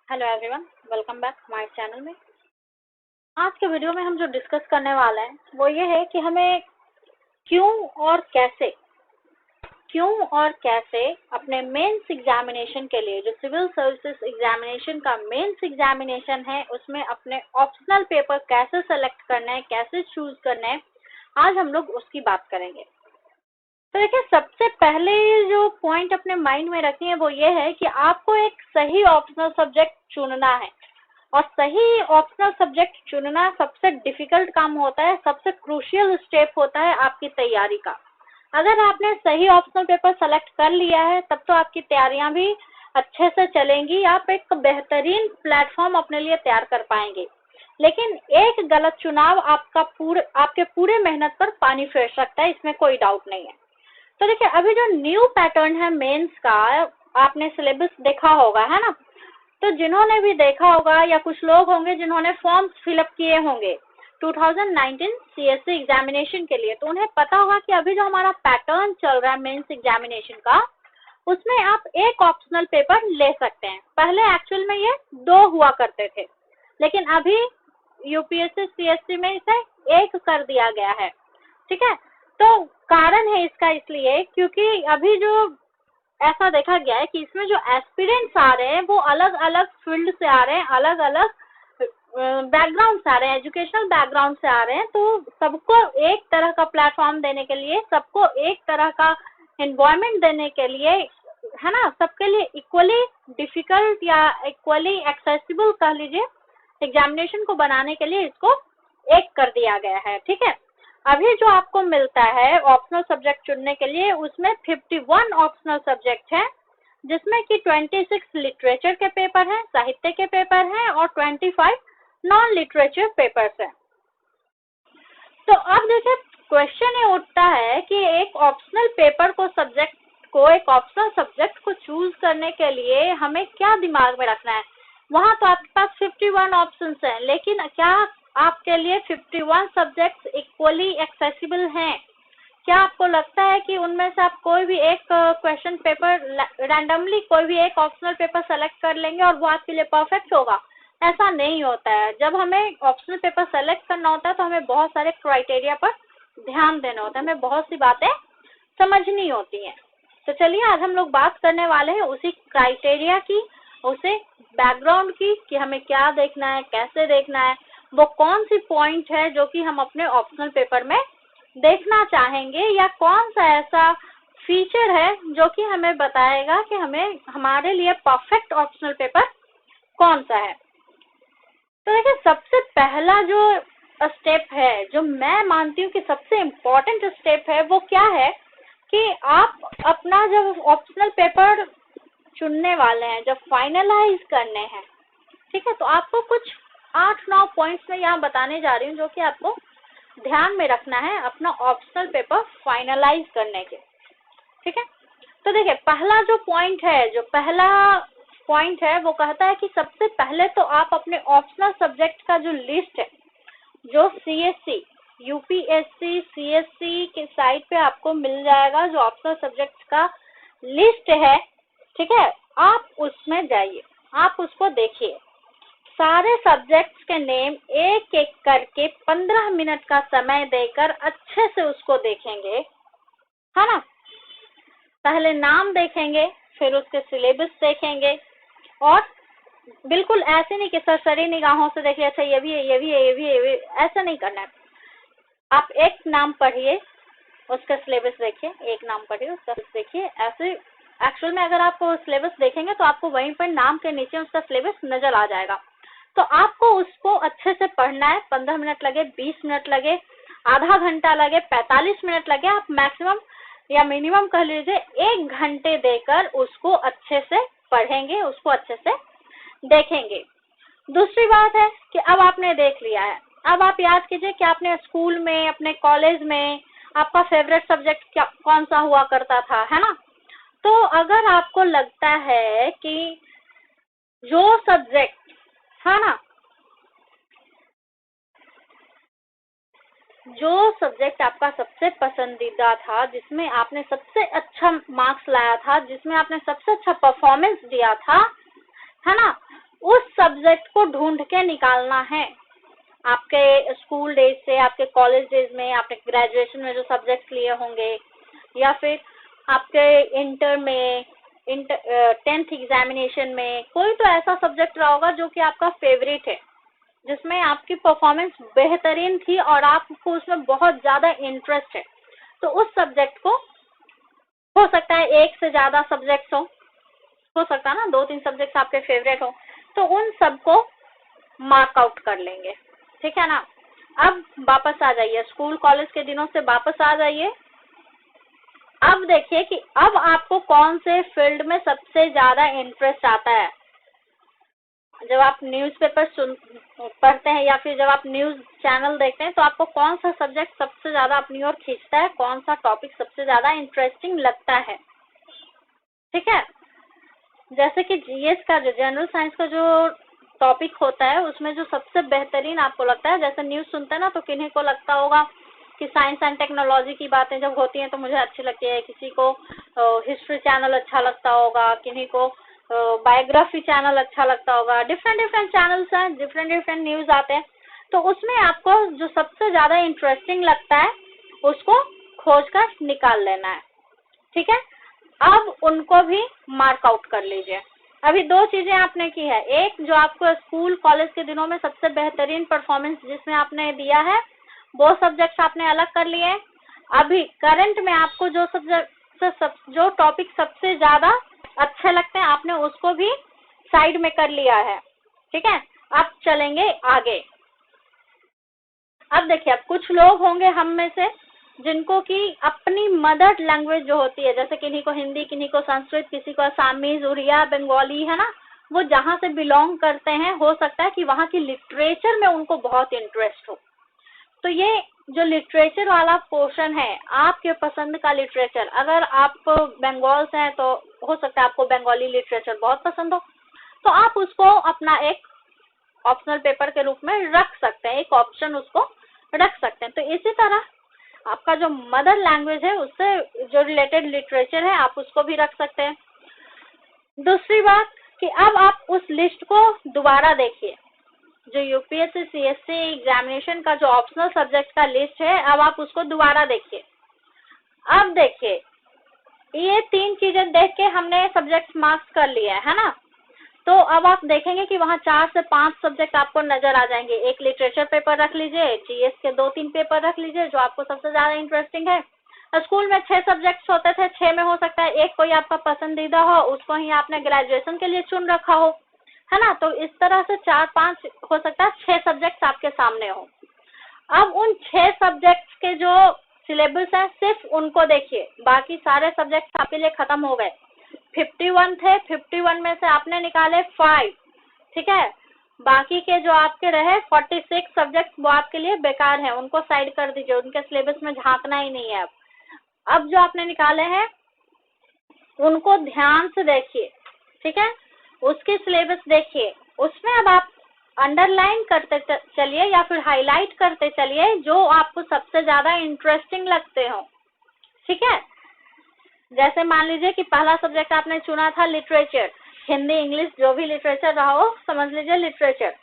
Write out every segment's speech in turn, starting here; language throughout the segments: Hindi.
हेलो एवरीवन, वेलकम बैक हमारे चैनल में। आज के वीडियो में हम जो डिस्कस करने वाले हैं वो ये है कि हमें क्यों और कैसे अपने मेंस एग्जामिनेशन के लिए, जो सिविल सर्विसेज एग्जामिनेशन का मेंस एग्जामिनेशन है, उसमें अपने ऑप्शनल पेपर कैसे सेलेक्ट करना है, कैसे चूज करना है, आज हम लोग उसकी बात करेंगे। तो देखिए, सबसे पहले जो पॉइंट अपने माइंड में रखनी है वो ये है कि आपको एक सही ऑप्शनल सब्जेक्ट चुनना है। और सही ऑप्शनल सब्जेक्ट चुनना सबसे डिफिकल्ट काम होता है, सबसे क्रूशियल स्टेप होता है आपकी तैयारी का। अगर आपने सही ऑप्शनल पेपर सेलेक्ट कर लिया है तब तो आपकी तैयारियां भी अच्छे से चलेंगी, आप एक बेहतरीन प्लेटफॉर्म अपने लिए तैयार कर पाएंगे। लेकिन एक गलत चुनाव आपके पूरे मेहनत पर पानी फेर सकता है, इसमें कोई डाउट नहीं है। तो देखिए, अभी जो न्यू पैटर्न है मेंस का, आपने सिलेबस देखा होगा, है ना। तो जिन्होंने भी देखा होगा या कुछ लोग होंगे जिन्होंने फॉर्म फिलअप किए होंगे 2019 सीएससी एग्जामिनेशन के लिए, तो उन्हें पता होगा कि अभी जो हमारा पैटर्न चल रहा है मेंस एग्जामिनेशन का, उसमें आप एक ऑप्शनल पेपर ले सकते हैं। पहले एक्चुअल में ये 2 हुआ करते थे, लेकिन अभी यूपीएससी सीएससी में इसे 1 कर दिया गया है। ठीक है, तो कारण है इसका इसलिए क्योंकि अभी जो ऐसा देखा गया है कि इसमें जो एस्पिरेंट्स आ रहे हैं वो अलग अलग फील्ड से आ रहे हैं, अलग अलग बैकग्राउंड से आ रहे हैं, एजुकेशनल बैकग्राउंड से आ रहे हैं। तो सबको एक तरह का प्लेटफॉर्म देने के लिए, सबको एक तरह का एनवायरनमेंट देने के लिए, है ना, सबके लिए इक्वली डिफिकल्ट या इक्वली एक्सेसिबल कह लीजिए, एग्जामिनेशन को बनाने के लिए इसको 1 कर दिया गया है। ठीक है, अभी जो आपको मिलता है ऑप्शनल सब्जेक्ट चुनने के लिए, उसमें 51 ऑप्शनल सब्जेक्ट है, जिसमें कि 26 लिटरेचर के पेपर हैं, साहित्य के पेपर हैं, और 25 नॉन लिटरेचर पेपर्स हैं। तो अब देखिए, क्वेश्चन ये उठता है कि एक ऑप्शनल पेपर को एक ऑप्शनल सब्जेक्ट को चूज करने के लिए हमें क्या दिमाग में रखना है। वहां तो आपके पास 51 ऑप्शंस हैं, लेकिन क्या आपके लिए 51 सब्जेक्ट्स इक्वली एक्सेसिबल हैं? क्या आपको लगता है कि उनमें से आप कोई भी एक क्वेश्चन पेपर रैंडमली कोई भी एक ऑप्शनल पेपर सेलेक्ट कर लेंगे और वो आपके लिए परफेक्ट होगा? ऐसा नहीं होता है। जब हमें ऑप्शनल पेपर सेलेक्ट करना होता है तो हमें बहुत सारे क्राइटेरिया पर ध्यान देना होता है, हमें बहुत सी बातें समझनी होती हैं। तो चलिए, आज हम लोग बात करने वाले हैं उसी क्राइटेरिया की, उसे बैकग्राउंड की, कि हमें क्या देखना है, कैसे देखना है, वो कौन सी पॉइंट है जो कि हम अपने ऑप्शनल पेपर में देखना चाहेंगे, या कौन सा ऐसा फीचर है जो कि हमें बताएगा कि हमारे लिए परफेक्ट ऑप्शनल पेपर कौन सा है। तो देखिए, सबसे पहला जो स्टेप है, जो मैं मानती हूँ कि सबसे इम्पोर्टेंट स्टेप है, वो क्या है कि आप अपना जब ऑप्शनल पेपर चुनने वाले हैं, जब फाइनलाइज करने हैं, ठीक है, तो आपको कुछ 8-9 पॉइंट्स में यहाँ बताने जा रही हूँ जो कि आपको ध्यान में रखना है अपना ऑप्शनल पेपर फाइनलाइज करने के। ठीक है, तो देखिए, पहला पॉइंट है वो कहता है कि सबसे पहले तो आप अपने ऑप्शनल सब्जेक्ट का जो लिस्ट है, जो सीएससी यूपीएससी सीएससी के साइट पे आपको मिल जाएगा, जो ऑप्शनल सब्जेक्ट का लिस्ट है, ठीक है, आप उसमें जाइए, आप उसको देखिए। सारे सब्जेक्ट्स के नेम एक एक करके 15 मिनट का समय देकर अच्छे से उसको देखेंगे, है ना। पहले नाम देखेंगे, फिर उसके सिलेबस देखेंगे, और बिल्कुल ऐसे नहीं कि सरसरी निगाहों से देखिए, अच्छा ये भी है, ये भी है, ये भी है, ऐसा नहीं करना है। आप एक नाम पढ़िए, उसका सिलेबस देखिए, एक नाम पढ़िए, उसका देखिए। ऐसे एक्चुअल में अगर आप सिलेबस देखेंगे तो आपको वहीं पर नाम के नीचे उसका सिलेबस नजर आ जाएगा। तो आपको उसको अच्छे से पढ़ना है। 15 मिनट लगे, 20 मिनट लगे, आधा घंटा लगे, 45 मिनट लगे, आप मैक्सिमम या मिनिमम कह लीजिए 1 घंटे देकर उसको अच्छे से पढ़ेंगे, उसको अच्छे से देखेंगे। दूसरी बात है कि अब आपने देख लिया है, अब आप याद कीजिए कि आपने स्कूल में, अपने कॉलेज में आपका फेवरेट सब्जेक्ट कौन सा हुआ करता था, है ना। तो अगर आपको लगता है कि जो सब्जेक्ट, है ना, जो सब्जेक्ट आपका सबसे पसंदीदा था, जिसमें आपने सबसे अच्छा मार्क्स लाया था, जिसमें आपने सबसे अच्छा परफॉर्मेंस दिया था, है ना, उस सब्जेक्ट को ढूंढ के निकालना है। आपके स्कूल डेज से, आपके कॉलेज डेज में, आपने ग्रेजुएशन में जो सब्जेक्ट्स लिए होंगे, या फिर आपके इंटर में, 10th एग्जामिनेशन में कोई तो ऐसा सब्जेक्ट रहा होगा जो कि आपका फेवरेट है, जिसमें आपकी परफॉर्मेंस बेहतरीन थी और आपको उसमें बहुत ज्यादा इंटरेस्ट है। तो उस सब्जेक्ट को, हो सकता है एक से ज्यादा सब्जेक्ट्स हो सकता है ना 2-3 सब्जेक्ट्स आपके फेवरेट हो, तो उन सबको मार्क आउट कर लेंगे, ठीक है ना। अब वापस आ जाइए, स्कूल कॉलेज के दिनों से वापस आ जाइए। अब देखिए कि अब आपको कौन से फील्ड में सबसे ज्यादा इंटरेस्ट आता है। जब आप न्यूज़पेपर पढ़ते हैं या फिर जब आप न्यूज़ चैनल देखते हैं, तो आपको कौन सा सब्जेक्ट सबसे ज्यादा अपनी ओर खींचता है, कौन सा टॉपिक सबसे ज्यादा इंटरेस्टिंग लगता है, ठीक है। जैसे कि जीएस का, जो जनरल साइंस का जो टॉपिक होता है, उसमें जो सबसे बेहतरीन आपको लगता है, जैसे न्यूज़ सुनते हैं ना, तो किन्हीं को लगता होगा कि साइंस एंड टेक्नोलॉजी की बातें जब होती हैं तो मुझे अच्छी लगती है, किसी को हिस्ट्री चैनल अच्छा लगता होगा, किन्हीं को बायोग्राफी चैनल अच्छा लगता होगा। डिफरेंट चैनल्स हैं, डिफरेंट न्यूज़ आते हैं, तो उसमें आपको जो सबसे ज्यादा इंटरेस्टिंग लगता है उसको खोज कर निकाल लेना है, ठीक है। अब उनको भी मार्क आउट कर लीजिए। अभी 2 चीजें आपने की है, एक जो आपको स्कूल कॉलेज के दिनों में सबसे बेहतरीन परफॉर्मेंस जिसमें आपने दिया है, वो सब्जेक्ट्स आपने अलग कर लिए। अभी करंट में आपको जो सब्जेक्ट, जो टॉपिक सबसे ज्यादा अच्छे लगते हैं, आपने उसको भी साइड में कर लिया है, ठीक है। अब चलेंगे आगे। अब देखिए, अब कुछ लोग होंगे हम में से जिनको कि अपनी मदर लैंग्वेज जो होती है, जैसे किन्हीं को हिंदी, किन्हीं को संस्कृत, किसी को असामीज, उड़िया, बंगाली, है ना, वो जहाँ से बिलोंग करते हैं, हो सकता है कि वहाँ की लिटरेचर में उनको बहुत इंटरेस्ट हो। तो ये जो लिटरेचर वाला पोर्शन है, आपके पसंद का लिटरेचर, अगर आप बंगाल से हैं तो हो सकता है आपको बंगाली लिटरेचर बहुत पसंद हो, तो आप उसको अपना एक ऑप्शनल पेपर के रूप में रख सकते हैं, एक ऑप्शन उसको रख सकते हैं। तो इसी तरह आपका जो मदर लैंग्वेज है उससे जो रिलेटेड लिटरेचर है, आप उसको भी रख सकते हैं। दूसरी बात कि अब आप उस लिस्ट को दोबारा देखिए, जो यूपीएससी सीएससी एग्जामिनेशन का जो ऑप्शनल सब्जेक्ट का लिस्ट है, अब आप उसको दोबारा देखिए। अब देखिए, ये 3 चीजें देख के हमने सब्जेक्ट मार्क्स कर लिया है ना, तो अब आप देखेंगे कि वहाँ 4 से 5 सब्जेक्ट आपको नजर आ जाएंगे। एक लिटरेचर पेपर रख लीजिए, जीएस के 2-3 पेपर रख लीजिए जो आपको सबसे ज्यादा इंटरेस्टिंग है। स्कूल में 6 सब्जेक्ट्स होते थे, 6 में हो सकता है एक कोई आपका पसंदीदा हो, उसको ही आपने ग्रेजुएशन के लिए चुन रखा हो, है ना। तो इस तरह से 4-5 हो सकता है 6 सब्जेक्ट्स आपके सामने हो। अब उन 6 सब्जेक्ट्स के जो सिलेबस है, सिर्फ उनको देखिए, बाकी सारे सब्जेक्ट्स आपके लिए खत्म हो गए। 51 थे, 51 में से आपने निकाले 5, ठीक है। बाकी के जो आपके रहे 46 सब्जेक्ट, वो आपके लिए बेकार हैं, उनको साइड कर दीजिए, उनके सिलेबस में झांकना ही नहीं है। अब जो आपने निकाले हैं उनको ध्यान से देखिए, ठीक है, उसके सिलेबस देखिए, उसमें अब आप अंडरलाइन करते चलिए या फिर हाईलाइट करते चलिए जो आपको सबसे ज्यादा इंटरेस्टिंग लगते हो, ठीक है। जैसे मान लीजिए कि पहला सब्जेक्ट आपने चुना था लिटरेचर, हिंदी इंग्लिश जो भी लिटरेचर रहा हो, समझ लीजिए लिटरेचर।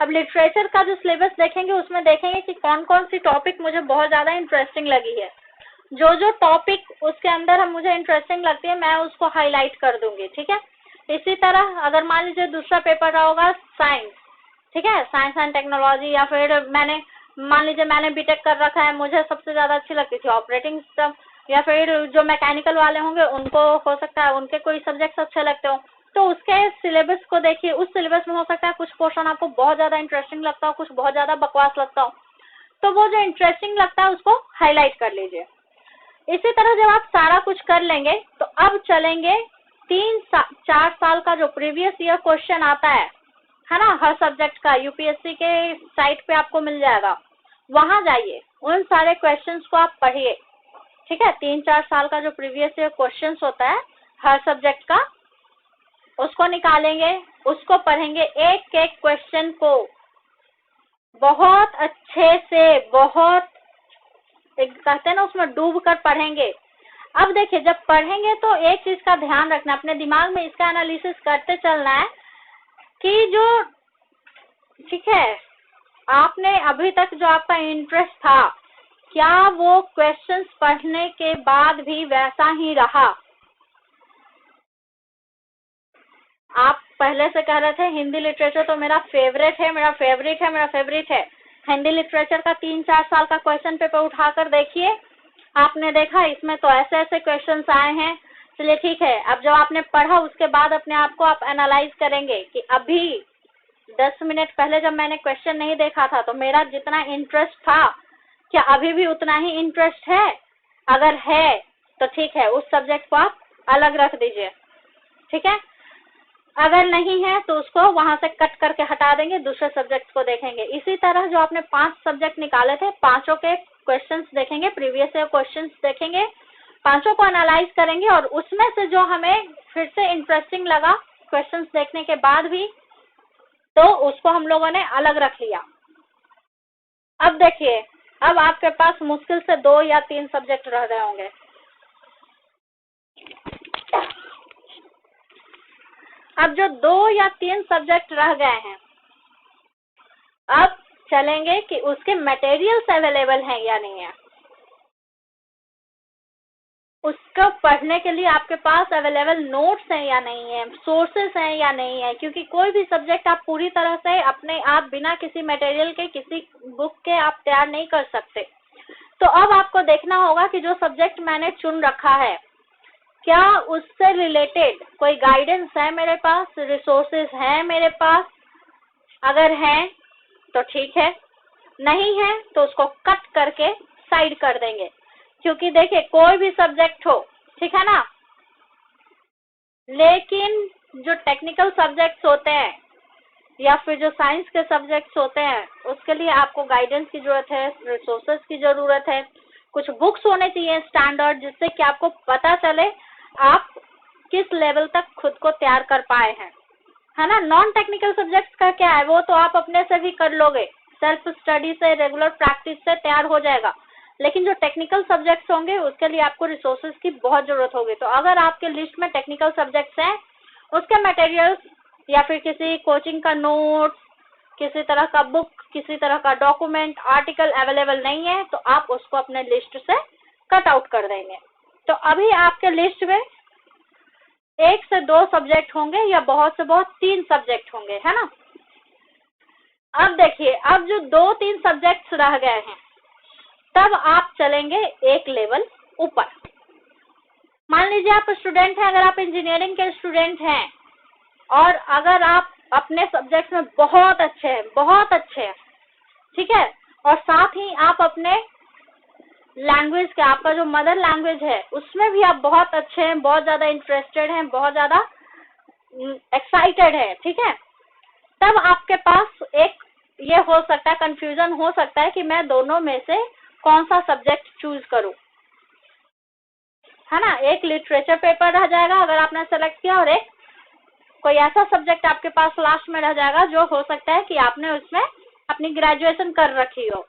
अब लिटरेचर का जो सिलेबस देखेंगे उसमें देखेंगे कि कौन कौन सी टॉपिक मुझे बहुत ज्यादा इंटरेस्टिंग लगी है। जो जो टॉपिक उसके अंदर हम मुझे इंटरेस्टिंग लगती है, मैं उसको हाईलाइट कर दूंगी, ठीक है। इसी तरह अगर मान लीजिए दूसरा पेपर रहा होगा साइंस, ठीक है, साइंस एंड टेक्नोलॉजी, या फिर मान लीजिए मैंने बीटेक कर रखा है, मुझे सबसे ज्यादा अच्छी लगती थी ऑपरेटिंग सिस्टम, या फिर जो मैकेनिकल वाले होंगे उनको हो सकता है उनके कोई सब्जेक्ट्स अच्छे लगते हो, तो उसके सिलेबस को देखिए। उस सिलेबस में हो सकता है कुछ पोर्शन आपको बहुत ज्यादा इंटरेस्टिंग लगता हो, कुछ बहुत ज्यादा बकवास लगता हो, तो वो जो इंटरेस्टिंग लगता है उसको हाईलाइट कर लीजिए। इसी तरह जब आप सारा कुछ कर लेंगे तो अब चलेंगे 3-4 साल का जो प्रीवियस ईयर क्वेश्चन आता है ना, हर सब्जेक्ट का यूपीएससी के साइट पे आपको मिल जाएगा, वहां जाइए, उन सारे क्वेश्चंस को आप पढ़िए, ठीक है। 3-4 साल का जो प्रीवियस ईयर क्वेश्चंस होता है हर सब्जेक्ट का, उसको निकालेंगे, उसको पढ़ेंगे, एक एक क्वेश्चन को बहुत अच्छे से, बहुत कहते हैं ना उसमें डूब कर पढ़ेंगे। अब देखिए, जब पढ़ेंगे तो एक चीज का ध्यान रखना, अपने दिमाग में इसका एनालिसिस करते चलना है कि जो ठीक है आपने अभी तक जो आपका इंटरेस्ट था, क्या वो क्वेश्चंस पढ़ने के बाद भी वैसा ही रहा? आप पहले से कह रहे थे हिंदी लिटरेचर तो मेरा फेवरेट है, मेरा फेवरेट है, मेरा फेवरेट है। हिंदी लिटरेचर का 3-4 साल का क्वेश्चन पेपर उठाकर देखिए, आपने देखा इसमें तो ऐसे ऐसे क्वेश्चंस आए हैं। चलिए ठीक है, अब जब आपने पढ़ा उसके बाद अपने आप को आप एनालाइज करेंगे कि अभी 10 मिनट पहले जब मैंने क्वेश्चन नहीं देखा था तो मेरा जितना इंटरेस्ट था, क्या अभी भी उतना ही इंटरेस्ट है? अगर है तो ठीक है, उस सब्जेक्ट को आप अलग रख दीजिए, ठीक है। अगर नहीं है तो उसको वहां से कट करके हटा देंगे, दूसरे सब्जेक्ट को देखेंगे। इसी तरह जो आपने 5 सब्जेक्ट निकाले थे, पांचों के क्वेश्चंस देखेंगे, प्रीवियस ईयर क्वेश्चंस देखेंगे, पांचों को एनालाइज करेंगे और उसमें से जो हमें फिर से इंटरेस्टिंग लगा क्वेश्चंस देखने के बाद भी, तो उसको हम लोगों ने अलग रख लिया। अब देखिए, अब आपके पास मुश्किल से 2 या 3 सब्जेक्ट रह रहे होंगे। अब जो 2 या 3 सब्जेक्ट रह गए हैं, अब चलेंगे कि उसके मटेरियल्स अवेलेबल हैं या नहीं है, उसको पढ़ने के लिए आपके पास अवेलेबल नोट्स हैं या नहीं है, सोर्सेस हैं या नहीं है, क्योंकि कोई भी सब्जेक्ट आप पूरी तरह से अपने आप बिना किसी मटेरियल के, किसी बुक के आप तैयार नहीं कर सकते। तो अब आपको देखना होगा कि जो सब्जेक्ट मैंने चुन रखा है, क्या उससे रिलेटेड कोई गाइडेंस है मेरे पास, रिसोर्सेज है मेरे पास? अगर है तो ठीक है, नहीं है तो उसको कट करके साइड कर देंगे। क्योंकि देखिए, कोई भी सब्जेक्ट हो, ठीक है ना, लेकिन जो टेक्निकल सब्जेक्ट्स होते हैं या फिर जो साइंस के सब्जेक्ट्स होते हैं, उसके लिए आपको गाइडेंस की जरूरत है, रिसोर्सेज की जरूरत है, कुछ बुक्स होने चाहिए स्टैंडर्ड, जिससे कि आपको पता चले आप किस लेवल तक खुद को तैयार कर पाए हैं, है ना। नॉन टेक्निकल सब्जेक्ट्स का क्या है, वो तो आप अपने से भी कर लोगे, सेल्फ स्टडी से, रेगुलर प्रैक्टिस से तैयार हो जाएगा। लेकिन जो टेक्निकल सब्जेक्ट्स होंगे उसके लिए आपको रिसोर्सेज की बहुत जरूरत होगी। तो अगर आपके लिस्ट में टेक्निकल सब्जेक्ट्स हैं, उसके मटेरियल्स या फिर किसी कोचिंग का नोट्स, किसी तरह का बुक, किसी तरह का डॉक्यूमेंट, आर्टिकल अवेलेबल नहीं है, तो आप उसको अपने लिस्ट से कट आउट कर देंगे। तो अभी आपके लिस्ट में 1 से 2 सब्जेक्ट होंगे या बहुत से बहुत 3 सब्जेक्ट होंगे, है ना। अब देखिए, अब जो 2-3 सब्जेक्ट्स रह गए हैं, तब आप चलेंगे एक लेवल ऊपर। मान लीजिए आप स्टूडेंट हैं, अगर आप इंजीनियरिंग के स्टूडेंट हैं और अगर आप अपने सब्जेक्ट में बहुत अच्छे हैं, बहुत अच्छे हैं, ठीक है, और साथ ही आप अपने लैंग्वेज के, आपका जो मदर लैंग्वेज है उसमें भी आप बहुत अच्छे हैं, बहुत ज्यादा इंटरेस्टेड हैं, बहुत ज्यादा एक्साइटेड है, ठीक है, तब आपके पास एक ये हो सकता है, कंफ्यूजन हो सकता है कि मैं दोनों में से कौन सा सब्जेक्ट चूज करूं, है ना। एक लिटरेचर पेपर रह जाएगा अगर आपने सेलेक्ट किया, और एक कोई ऐसा सब्जेक्ट आपके पास लास्ट में रह जाएगा जो हो सकता है कि आपने उसमें अपनी ग्रेजुएशन कर रखी हो।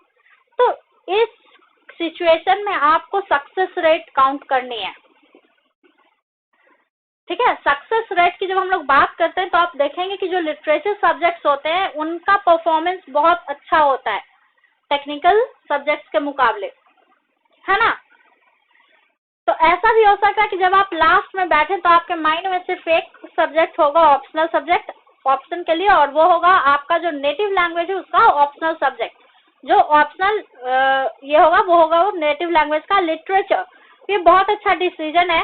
तो इस सिचुएशन में आपको सक्सेस रेट काउंट करनी है, ठीक है। सक्सेस रेट की जब हम लोग बात करते हैं तो आप देखेंगे कि जो लिटरेचर सब्जेक्ट्स होते हैं उनका परफॉर्मेंस बहुत अच्छा होता है टेक्निकल सब्जेक्ट्स के मुकाबले, है ना। तो ऐसा भी हो सकता है कि जब आप लास्ट में बैठे तो आपके माइंड में सिर्फ एक सब्जेक्ट होगा, ऑप्शनल सब्जेक्ट, ऑप्शन के लिए, और वो होगा आपका जो नेटिव लैंग्वेज है उसका ऑप्शनल सब्जेक्ट। जो ऑप्शनल ये होगा वो होगा वो नेटिव लैंग्वेज का लिटरेचर। ये बहुत अच्छा डिसीजन है।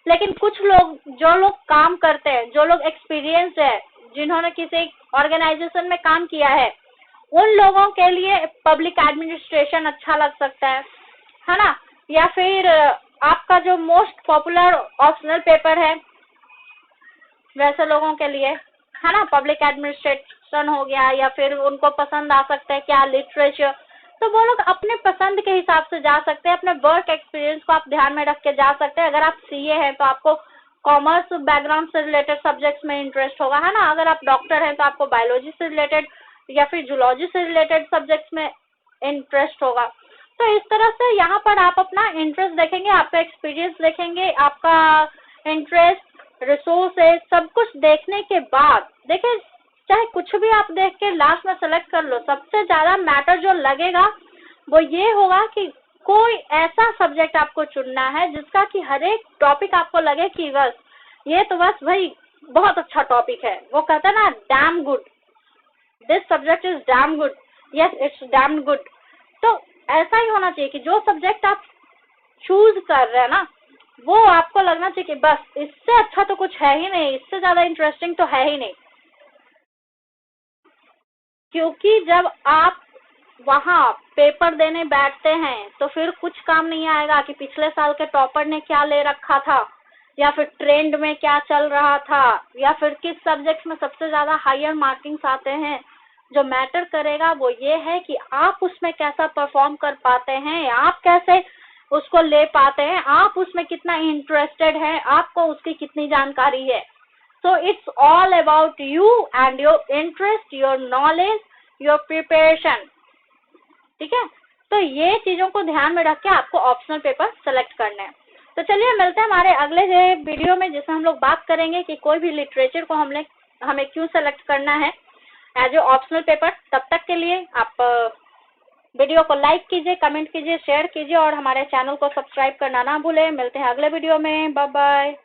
लेकिन कुछ लोग, जो लोग काम करते हैं, जो लोग एक्सपीरियंस्ड है, जिन्होंने किसी ऑर्गेनाइजेशन में काम किया है, उन लोगों के लिए पब्लिक एडमिनिस्ट्रेशन अच्छा लग सकता है ना। या फिर आपका जो मोस्ट पॉपुलर ऑप्शनल पेपर है वैसे लोगों के लिए, है ना, पब्लिक एडमिनिस्ट्रेशन हो गया, या फिर उनको पसंद आ सकता है क्या, लिटरेचर। तो वो लोग अपने पसंद के हिसाब से जा सकते हैं, अपने वर्क एक्सपीरियंस को आप ध्यान में रख के जा सकते हैं। अगर आप सीए हैं तो आपको कॉमर्स बैकग्राउंड से रिलेटेड सब्जेक्ट्स में इंटरेस्ट होगा, है ना। अगर आप डॉक्टर हैं तो आपको बायोलॉजी से रिलेटेड या फिर जूलॉजी से रिलेटेड सब्जेक्ट्स में इंटरेस्ट होगा। तो इस तरह से यहाँ पर आप अपना इंटरेस्ट देखेंगे, आपका एक्सपीरियंस देखेंगे, आपका इंटरेस्ट, रिसोर्सेज, सब कुछ देखने के बाद, देखिए चाहे कुछ भी आप देख के लास्ट में सेलेक्ट कर लो। सबसे ज्यादा मैटर जो लगेगा वो ये होगा कि कोई ऐसा सब्जेक्ट आपको चुनना है जिसका कि हर एक टॉपिक आपको लगे कि बस ये तो बस भाई बहुत अच्छा टॉपिक है। वो कहता है ना damn good, this subject is damn good, yes it's damn good. तो ऐसा ही होना चाहिए कि जो सब्जेक्ट आप चूज कर रहे हैं ना वो आपको लगना चाहिए कि बस इससे अच्छा तो कुछ है ही नहीं, इससे ज्यादा इंटरेस्टिंग तो है ही नहीं। क्योंकि जब आप वहां पेपर देने बैठते हैं तो फिर कुछ काम नहीं आएगा कि पिछले साल के टॉपर ने क्या ले रखा था, या फिर ट्रेंड में क्या चल रहा था, या फिर किस सब्जेक्ट में सबसे ज्यादा हायर मार्किंग्स आते हैं। जो मैटर करेगा वो ये है कि आप उसमें कैसा परफॉर्म कर पाते हैं, आप कैसे उसको ले पाते हैं, आप उसमें कितना इंटरेस्टेड है, आपको उसकी कितनी जानकारी है। So it's all about you and your interest, your knowledge, your preparation. ठीक है, तो ये चीजों को ध्यान में रख के आपको ऑप्शनल पेपर सेलेक्ट करना है। तो चलिए मिलते हैं हमारे अगले वीडियो में जिसमें हम लोग बात करेंगे कि कोई भी लिटरेचर को हमें क्यों सेलेक्ट करना है एज ए ऑप्शनल पेपर। तब तक के लिए आप वीडियो को लाइक कीजिए, कमेंट कीजिए, शेयर कीजिए और हमारे चैनल को सब्सक्राइब करना ना भूलें। मिलते हैं अगले वीडियो में, बाय बाय।